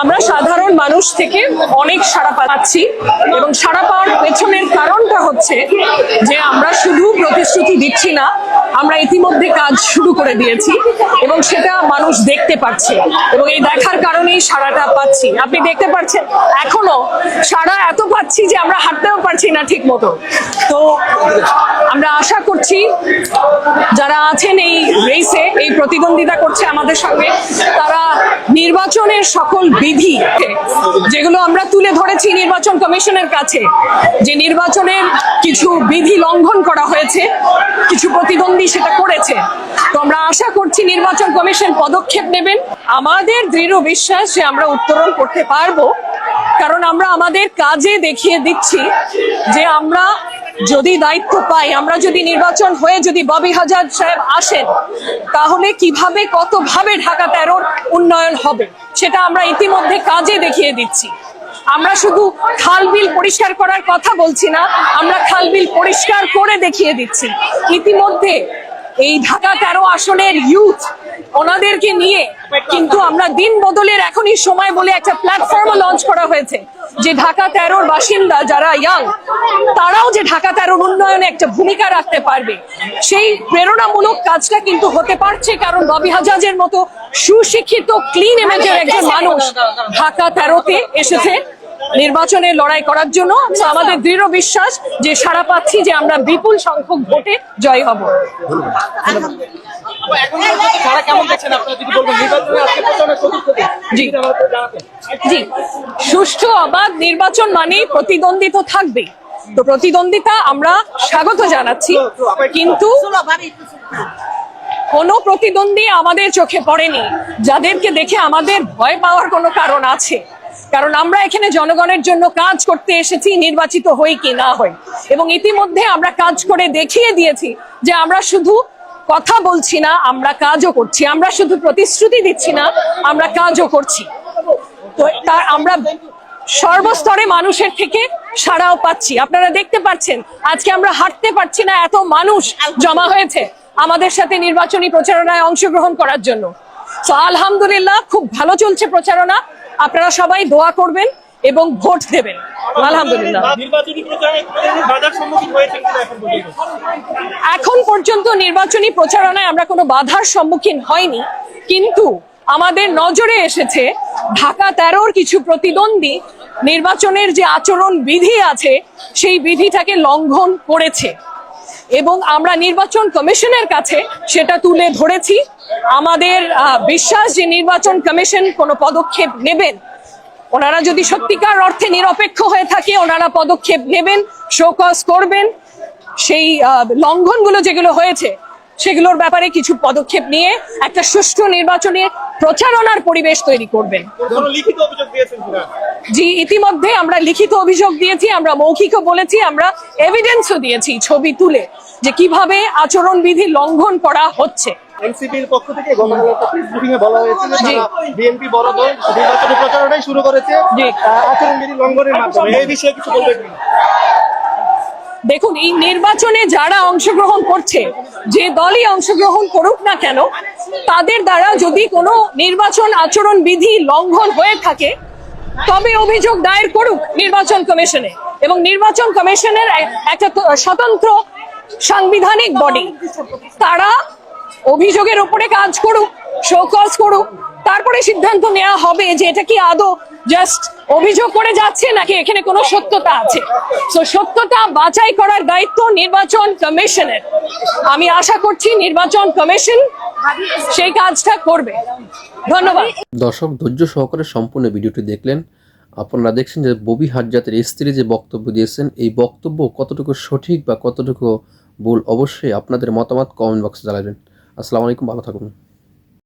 আমরা সাধারণ মানুষ থেকে অনেক সাড়া পাচ্ছি এবং সাড়া পাওয়ার পেছনের কারণটা হচ্ছে যে আমরা শুধু প্রতিশ্রুতি দিচ্ছি না, আমরা ইতিমধ্যে কাজ শুরু করে দিয়েছি এবং সেটা মানুষ দেখতে পাচ্ছে এবং এই দেখার কারণেই সাড়াটা পাচ্ছি। আপনি দেখতে পাচ্ছেন এখনো সাড়া এত পাচ্ছি যে আমরা হাঁটতেও পারছি না ঠিক মতো। তো আমরা আশা করছি যারা আছেন এই রেসে, এই প্রতিদ্বন্দ্বিতা করছে আমাদের সঙ্গে, তারা নির্বাচনের সকল বিধি যেগুলো আমরা তুলে ধরেছি নির্বাচন কমিশনের কাছে, যে নির্বাচনের কিছু বিধি লঙ্ঘন করা হয়েছে, কিছু প্রতিদ্বন্দ্বী সেটা করেছে, তো আমরা আশা করছি নির্বাচন কমিশন পদক্ষেপ নেবেন। আমাদের দৃঢ় বিশ্বাস যে আমরা উত্তরণ করতে পারবো, কারণ আমরা আমাদের কাজে দেখিয়ে দিচ্ছি যে আমরা যদি দায়িত্ব পাই, আমরা যদি নির্বাচন হয়ে যদি ববি হাজার সাহেব আসেন, তাহলে কিভাবে কতভাবে ঢাকা 13-র উন্নয়ন হবে সেটা আমরা ইতিমধ্যে কাজে দেখিয়ে দিচ্ছি। আমরা শুধু খাল বিল পরিষ্কার করার কথা বলছি না, আমরা খাল বিল পরিষ্কার করে দেখিয়ে দিচ্ছি। ইতিমধ্যে এই ঢাকা 13 আসনের ইউথ, ওনাদেরকে নিয়ে কিন্তু আমরা দিন বদলের এখনই সময় বলে একটা প্ল্যাটফর্মও লঞ্চ করা হয়েছে, যে ঢাকা 13-র বাসিন্দা যারা ইয়াং, তারাও যে ঢাকা 13-র উন্নয়নে একটা ভূমিকা রাখতে পারবে, সেই প্রেরণামূলক কাজটা কিন্তু হতে পারছে, কারণ ববি হাজাজের মতো সুশিক্ষিত ক্লিন ইমেজের একজন মানুষ ঢাকা 13-তে এসেছে নির্বাচনে লড়াই করার জন্য। আমাদের দৃঢ় বিশ্বাস যে সাড়া পাচ্ছি যে আমরা বিপুল সংখ্যক ভোটে জয় হব। জি, সুষ্ঠু অবাধ নির্বাচন মানে প্রতিদ্বন্দ্বী তো থাকবেই, তো প্রতিদ্বন্দ্বিতা আমরা স্বাগত জানাচ্ছি, কিন্তু কোনো প্রতিদ্বন্দ্বী আমাদের চোখে পড়েনি যাদেরকে দেখে আমাদের ভয় পাওয়ার কোনো কারণ আছে, কারণ আমরা এখানে জনগণের জন্য কাজ করতে এসেছি, নির্বাচিত হই কি না হই, এবং ইতিমধ্যে আমরা কাজ করে দেখিয়ে দিয়েছি যে আমরা শুধু কথা বলছি না, আমরা কাজও করছি। আমরা শুধু প্রতিশ্রুতি দিচ্ছি না, আমরা কাজও করছি। তো তার আমরা সর্বস্তরে মানুষের থেকে সাড়াও পাচ্ছি। আপনারা দেখতে পাচ্ছেন আজকে আমরা হাঁটতে পারছি না, এত মানুষ জমা হয়েছে আমাদের সাথে নির্বাচনী প্রচারণায় অংশগ্রহণ করার জন্য। তো আলহামদুলিল্লাহ, খুব ভালো চলছে প্রচারণা। আপনারা সবাই দোয়া করবেন এবং ভোট দেবেন। আলহামদুলিল্লাহ, এখন পর্যন্ত নির্বাচনী প্রচারণায় আমরা কোনো বাধার সম্মুখীন হয়নি, কিন্তু আমাদের নজরে এসেছে ঢাকা 13-র কিছু প্রতিদ্বন্দ্বী নির্বাচনের যে আচরণ বিধি আছে সেই বিধিটাকে লঙ্ঘন করেছে এবং আমরা নির্বাচন কমিশনের কাছে সেটা তুলে ধরেছি। আমাদের বিশ্বাস যে নির্বাচন কমিশন কোনো পদক্ষেপ নেবেন। ওনারা যদি সত্যিকার অর্থে নিরপেক্ষ হয়ে থাকে, ওনারা পদক্ষেপ নেবেন, শোকজ করবেন, সেই লঙ্ঘনগুলো যেগুলো হয়েছে সেগুলোর ব্যাপারে কিছু পদক্ষেপ নিয়ে একটা সুষ্ঠু নির্বাচনে প্রচারণার পরিবেশ তৈরি করবেন। জি, ইতিমধ্যে আমরা লিখিত অভিযোগ দিয়েছি, আমরা মৌখিকও বলেছি, আমরা এভিডেন্সও দিয়েছি ছবি তুলে যে কিভাবে আচরণ বিধি লঙ্ঘন করা হচ্ছে। এনসিপির পক্ষ থেকে গতকাল একটা প্রেস ব্রিফিং এ বলা হয়েছে যে বিএনপি বড় দল নির্বাচনী প্রচারণাই শুরু করেছে আচরণবিধি লঙ্ঘনের মাধ্যমে, এই বিষয়ে কিছু বলবেন? দেখুন, এই নির্বাচনে যারা অংশগ্রহণ করছে, যে দলই অংশগ্রহণ করুক না কেন, তাদের দ্বারা যদি কোনো নির্বাচন আচরণ বিধি লঙ্ঘন হয়ে থাকে তবে অভিযোগ দায়ের করুক নির্বাচন কমিশনে, এবং নির্বাচন কমিশনের একটা স্বতন্ত্র সাংবিধানিক বডি, তারা অভিযোগের উপরে কাজ করুক, শোকজ করুক, তারপরে সিদ্ধান্ত নেওয়া হবে যে এটা কি আদৌ জাস্ট অভিযোগ করে যাচ্ছে নাকি এখানে কোনো সত্যতা আছে। তো সত্যতা বাছাই করার দায়িত্ব নির্বাচন কমিশনের। আমি আশা করছি নির্বাচন কমিশন সেই কাজটা করবে। ধন্যবাদ। দর্শক, ধৈর্য সহকারে সম্পূর্ণ ভিডিওটি দেখলেন। আপনারা দেখছেন যে ববি হাজারের স্ত্রী যে বক্তব্য দিয়েছেন, এই বক্তব্য কতটুকু সঠিক বা কতটুকু ভুল, অবশ্যই আপনাদের মতামত কমেন্ট বক্সে জানাবেন। আসসালামু আলাইকুম, ভালো থাকুন।